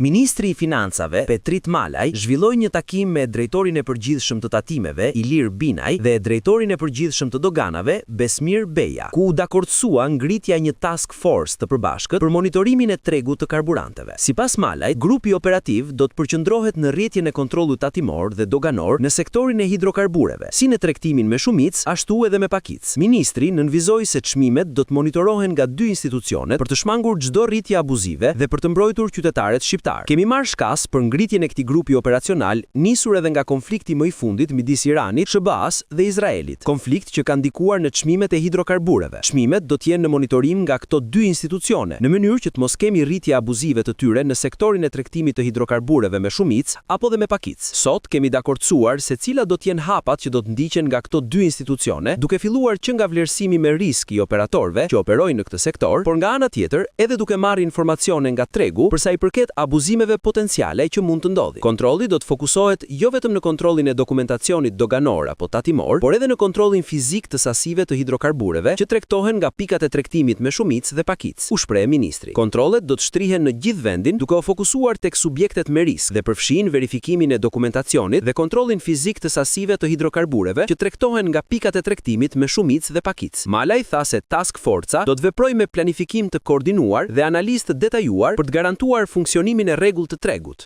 Ministri i Financave, Petrit Malaj, zhvilloi një takim me drejtorin e përgjithshëm të tatimeve, Ilir Binaj, dhe drejtorin e përgjithshëm të doganave, Besmir Beja, ku u dakordësua ngritja një task force të përbashkët për monitorimin e tregut të karburanteve. Sipas Malaj, grupi operativ do të përqendrohet në rrjetjen e kontrollit tatimor dhe doganor në sektorin e hidrokarbureve, si në tregtimin me shumicë, ashtu edhe me pakicë. Ministri nënvizoi se çmimet do të monitorohen nga dy institucionet për të shmangur çdo rritje abuzive dhe për të mbrojtur qytetarët shqiptar. Kemi marrë shkas për ngritjen e këtij grupi operacional, nisur edhe nga konflikti më i fundit midis Iranit, SBA-s dhe Izraelit. Konflikt që ka ndikuar në çmimet e hidrokarbureve. Çmimet do të jenë në monitorim nga këto dy institucione, në mënyrë që të mos kemi rritje abuzive të tyre në sektorin e tregtimit të hidrokarbureve me shumicë apo dhe me pakicë. Sot kemi dakordsuar se cilat do të jenë hapat që do të ndiqen nga këto dy institucione, duke filluar që nga vlerësimi me risk i operatorëve që operojnë në këtë sektor, por nga ana tjetër edhe duke marrë informacione nga tregu për sa i përket abuzimeve potenciale që mund të ndodhin. Kontrolli do të fokusohet jo vetëm në kontrollin e dokumentacionit doganor apo tatimor, por edhe në kontrollin fizik të sasive të hidrokarbureve që tregtohen nga pikat e tregtimit me shumicë dhe pakicë, u shpreh ministri. Kontrollet do të shtrihen në gjithë vendin duke u fokusuar tek subjektet me risk dhe përfshin verifikimin e dokumentacionit dhe kontrollin fizik të sasive të hidrokarbureve që tregtohen nga pikat e tregtimit me shumicë dhe pakicë. Malaj tha se task forca do të veprojë me planifikim të koordinuar dhe analizë të detajuar për të garantuar funksionimin e rregullt të tregut.